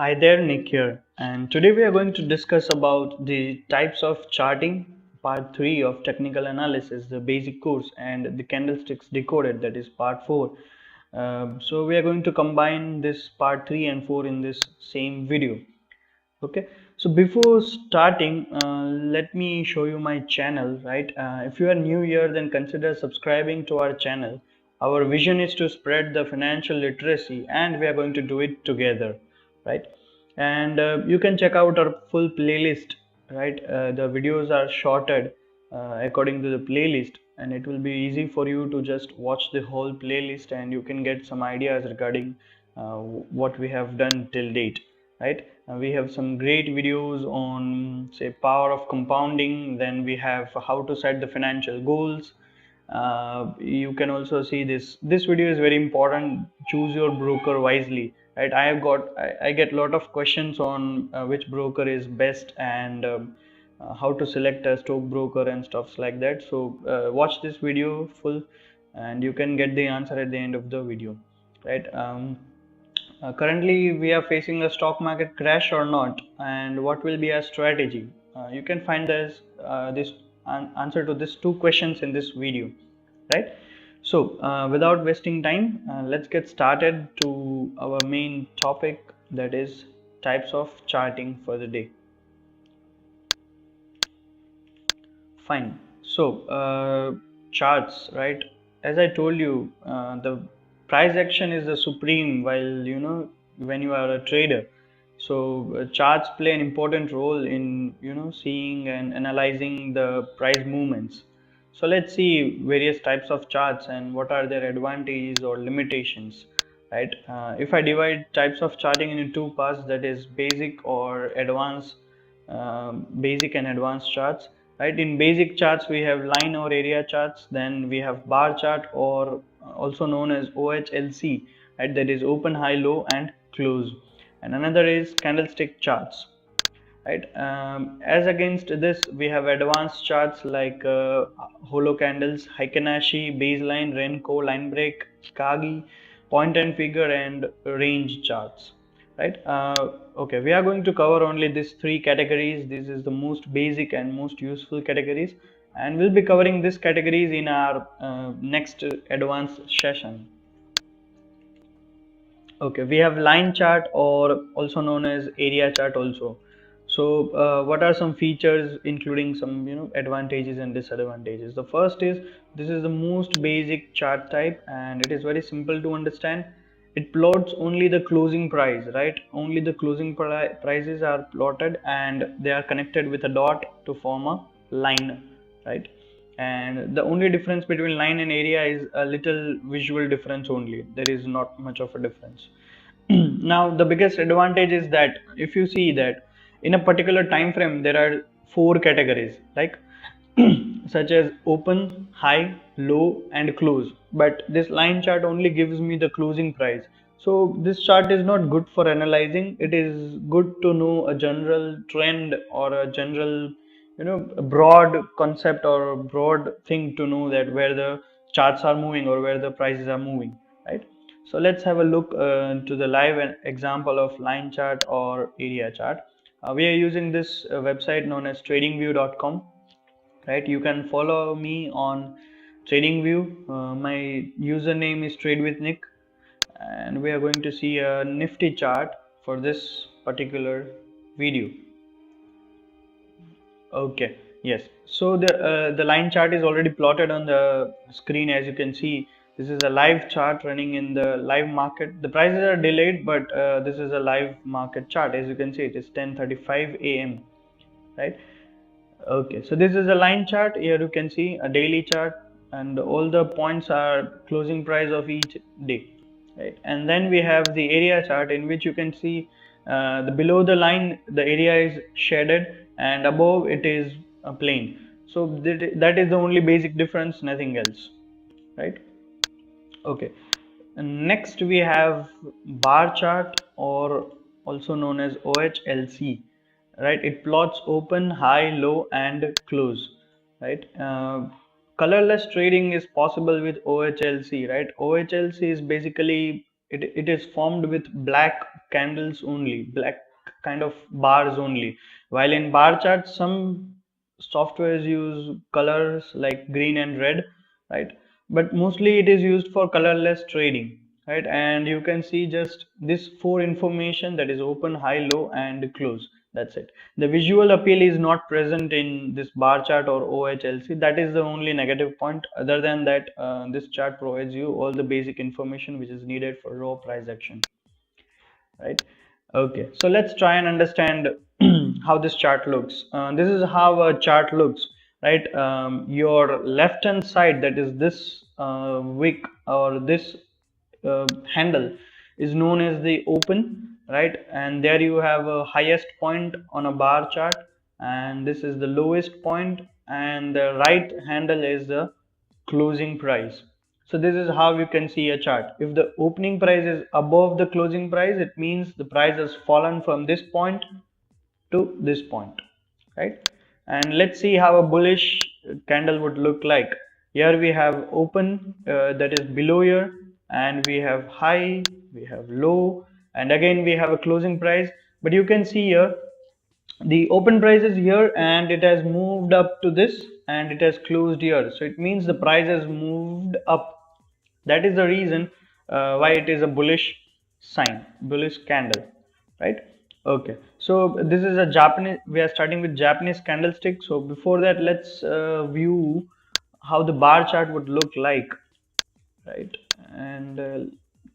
Hi there, Nick here, and today we are going to discuss about the types of charting, part 3 of technical analysis, the basic course, and the candlesticks decoded, that is part 4. So we are going to combine this part 3 and 4 in this same video. Okay, so before starting, let me show you my channel, right? If you are new here, then consider subscribing to our channel. Our vision is to spread the financial literacy, and we are going to do it together, right? And you can check out our full playlist, right? The videos are sorted according to the playlist, and it will be easy for you to just watch the whole playlist, and you can get some ideas regarding what we have done till date, right? We have some great videos on, say, power of compounding. Then we have how to set the financial goals. You can also see this video is very important. Choose your broker wisely, right? I get a lot of questions on which broker is best, and how to select a stockbroker and stuffs like that. So watch this video full, and you can get the answer at the end of the video, right? Currently, we are facing a stock market crash or not, and what will be our strategy? You can find this answer to these two questions in this video, right? So, without wasting time, let's get started to our main topic, that is types of charting for the day. Fine. So, charts, right? As I told you, the price action is the supreme while when you are a trader. So, charts play an important role in seeing and analyzing the price movements. So, let's see various types of charts and what are their advantages or limitations, right? If I divide types of charting into two parts, that is basic or advanced, basic and advanced charts, right? In basic charts we have line or area charts, then we have bar chart, or also known as OHLC, right? That is open, high, low and close. And another is candlestick charts, right? As against this, we have advanced charts like holo candles, Heikin-Ashi, baseline, Renko, line break, Kagi, point and figure, and range charts, right? Okay, we are going to cover only these three categories. This is the most basic and most useful categories, and we'll be covering these categories in our next advanced session. Okay, we have line chart, or also known as area chart also. So what are some features, including some advantages and disadvantages? The first is, this is the most basic chart type, and it is very simple to understand. It plots only the closing price, right? Only the closing prices are plotted, and they are connected with a dot to form a line, right? And the only difference between line and area is a little visual difference only. There is not much of a difference. Now the biggest advantage is that if you see that in a particular time frame there are four categories, like such as open, high, low and close, but this line chart only gives me the closing price. So this chart is not good for analyzing. It is good to know a general trend, or a general a broad concept or a broad thing, to know that where the charts are moving or where the prices are moving, right? So let's have a look to the live example of line chart or area chart. We are using this website known as tradingview.com, right? You can follow me on TradingView. My username is Trade with Nick, and we are going to see a nifty chart for this particular video. Okay, yes. So the line chart is already plotted on the screen. As you can see, this is a live chart running in the live market. The prices are delayed, but this is a live market chart. As you can see, it is 10:35 a.m. right? Okay, so this is a line chart. Here you can see a daily chart, and all the points are closing price of each day, right? And then we have the area chart, in which you can see the below the line the area is shaded, and above it is plain. So that is the only basic difference, nothing else, right? Okay, and next we have bar chart, or also known as OHLC, right? It plots open, high, low and close, right? Colorless trading is possible with OHLC, right? OHLC is basically, it is formed with black candles only, black kind of bars only, while in bar charts some softwares use colors like green and red, right? But mostly it is used for colorless trading, right? And you can see just this four information, that is open, high, low and close. That's it. The visual appeal is not present in this bar chart or OHLC. That is the only negative point. Other than that, this chart provides you all the basic information which is needed for raw price action, right? Okay, so let's try and understand how this chart looks. This is how a chart looks, right? Your left hand side, that is this wick or this handle, is known as the open, right? And there you have a highest point on a bar chart, and this is the lowest point, and the right handle is the closing price. So this is how you can see a chart. If the opening price is above the closing price, it means the price has fallen from this point to this point, right? And let's see how a bullish candle would look like. Here we have open, that is below here, and we have high, we have low, and again we have a closing price. But you can see here the open price is here and it has moved up to this and it has closed here, so it means the price has moved up. That is the reason why it is a bullish sign, bullish candle, right? Okay, so this is a Japanese, we are starting with Japanese candlestick. So before that, let's view how the bar chart would look like, right? And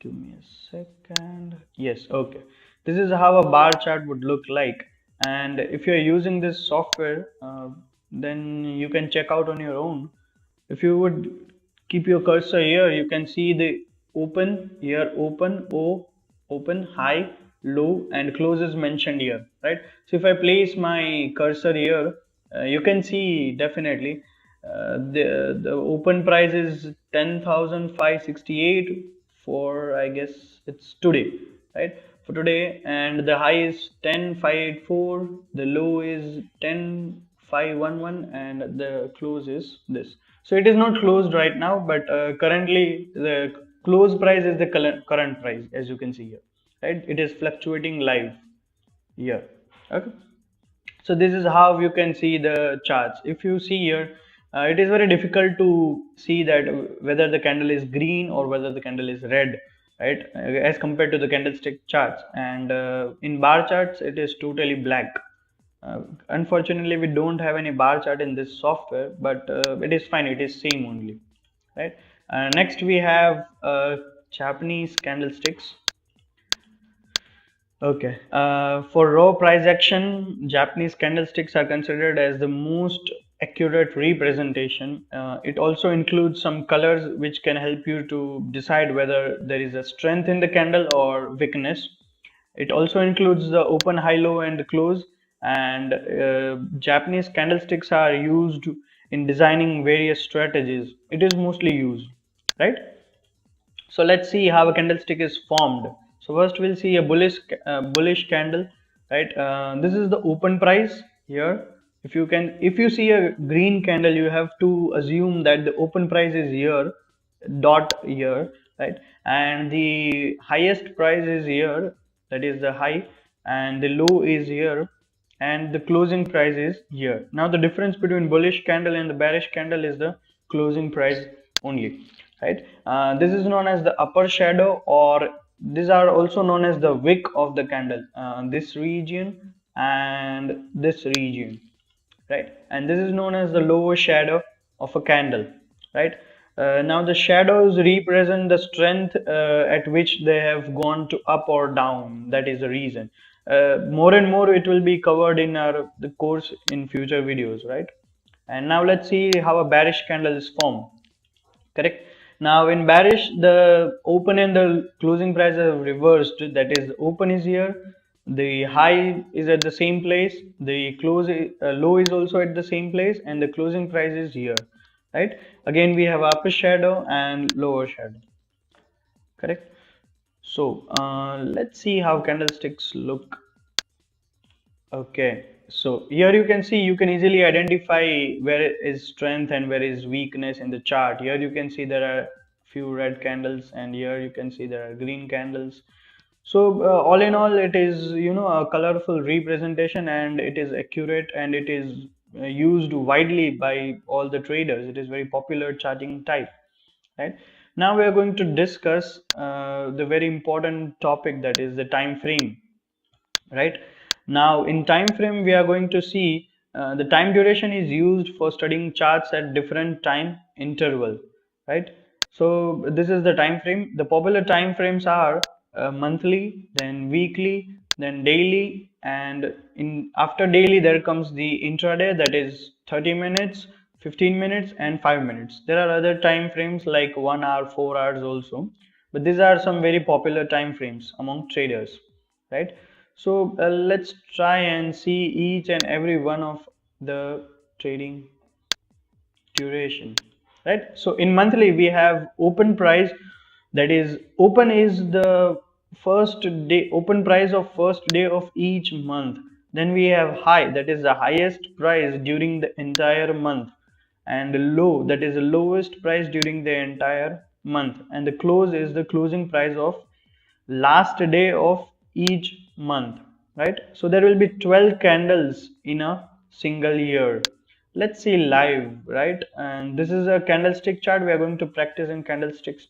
give me a second. Yes, okay, this is how a bar chart would look like. And if you're using this software, then you can check out on your own. If you would keep your cursor here, you can see the open here, open, o, open, high, low and close is mentioned here, right? So if I place my cursor here, you can see definitely the open price is 10,568 for, I guess it's today, right? For today, and the high is 10,584, the low is 10,511 and the close is this. So it is not closed right now, but currently the close price is the current price, as you can see here, right? It is fluctuating live here. Okay, so this is how you can see the charts. If you see here, it is very difficult to see that whether the candle is green or whether the candle is red, right, as compared to the candlestick charts. And in bar charts it is totally black. Unfortunately we don't have any bar chart in this software, but it is fine, it is same only, right? Next we have Japanese candlesticks. Okay, for raw price action, Japanese candlesticks are considered as the most accurate representation. It also includes some colors which can help you to decide whether there is a strength in the candle or weakness. It also includes the open, high, low and the close. And Japanese candlesticks are used in designing various strategies. It is mostly used, right? So let's see how a candlestick is formed. So first we'll see a bullish candle, right? This is the open price here. If you see a green candle, you have to assume that the open price is here, dot here, right? And the highest price is here, that is the high, and the low is here, and the closing price is here. Now the difference between bullish candle and the bearish candle is the closing price only, right? This is known as the upper shadow, or these are also known as the wick of the candle, this region and this region, right? And this is known as the lower shadow of a candle, right? Now the shadows represent the strength at which they have gone to up or down. That is the reason. More and more it will be covered in the course in future videos, right? And now let's see how a bearish candle is formed. Correct. Now in bearish, the open and the closing price are reversed. That is, open is here, the high is at the same place, the low is also at the same place, and the closing price is here, right? Again we have upper shadow and lower shadow. Correct. So let's see how candlesticks look. Okay, so here you can see, you can easily identify where is strength and where is weakness in the chart. Here you can see there are few red candles, and here you can see there are green candles. So all in all, it is, a colorful representation, and it is accurate, and it is used widely by all the traders. It is very popular charting type, right? Now we are going to discuss the very important topic, that is the time frame, right? Now in time frame we are going to see the time duration is used for studying charts at different time interval, right? So this is the time frame. The popular time frames are monthly, then weekly, then daily, and in after daily there comes the intraday, that is 30 minutes, 15 minutes, and 5 minutes. There are other time frames like 1 hour, 4 hours also, but these are some very popular time frames among traders, right? So let's try and see each and every one of the trading duration, right? So in monthly we have open price, that is open is the first day, open price of first day of each month. Then we have high, that is the highest price during the entire month, and low, that is the lowest price during the entire month, and the close is the closing price of last day of each month, right? So there will be 12 candles in a single year. Let's see live, right? And this is a candlestick chart. We are going to practice in candlesticks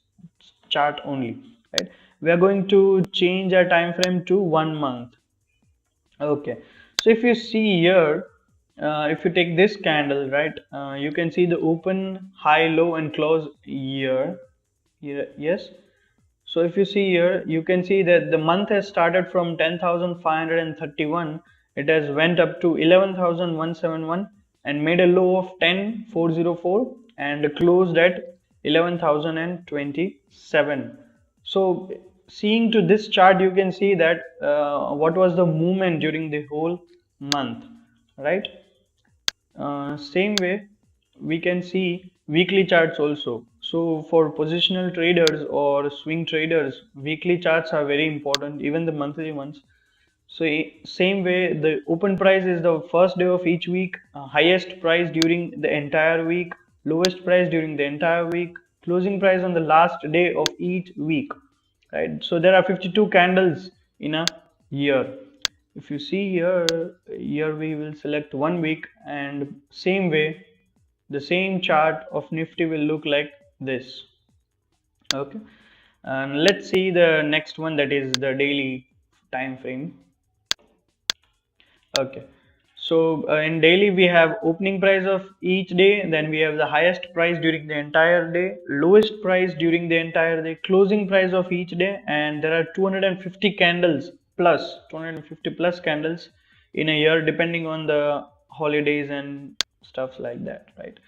chart only, right? We are going to change our time frame to 1 month. Okay, so if you see here, if you take this candle, right, you can see the open, high, low, and close here. Yes. So if you see here, you can see that the month has started from 10,531. It has went up to 11,171 and made a low of 10,404 and closed at 11,027. So seeing to this chart, you can see that what was the movement during the whole month, right? Same way we can see weekly charts also. So for positional traders or swing traders, weekly charts are very important, even the monthly ones. So same way, the open price is the first day of each week, highest price during the entire week, lowest price during the entire week, closing price on the last day of each week, right? So there are 52 candles in a year. If you see here we will select 1 week, and same way the same chart of Nifty will look like this. Okay, and let's see the next one, that is the daily time frame. Okay, so in daily we have opening price of each day, then we have the highest price during the entire day, lowest price during the entire day, closing price of each day, and there are 250 candles plus 250 plus candles in a year, depending on the holidays and stuff like that, right?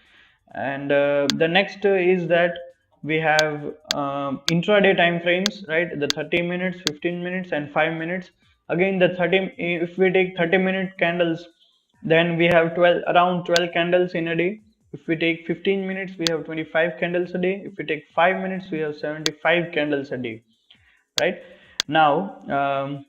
And the next is that we have intraday time frames, right? The 30 minutes, 15 minutes, and 5 minutes. Again, the 30, if we take 30-minute candles, then we have 12, around 12 candles in a day. If we take 15 minutes, we have 25 candles a day. If we take 5 minutes, we have 75 candles a day, right? Now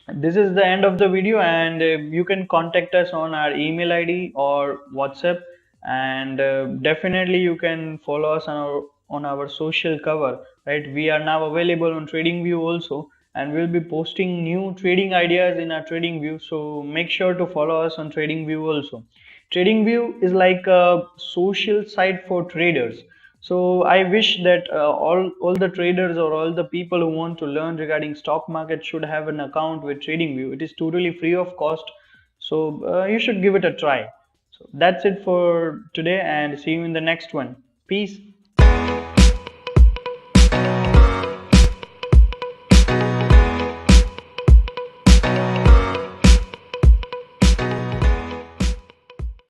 this is the end of the video, and you can contact us on our email ID or WhatsApp, and definitely you can follow us on our social cover, right? We are now available on TradingView also, and we'll be posting new trading ideas in our TradingView, so make sure to follow us on TradingView also. TradingView is like a social site for traders. So I wish that all the traders or all the people who want to learn regarding stock market should have an account with TradingView. It is totally free of cost. So you should give it a try. So that's it for today, and see you in the next one. Peace.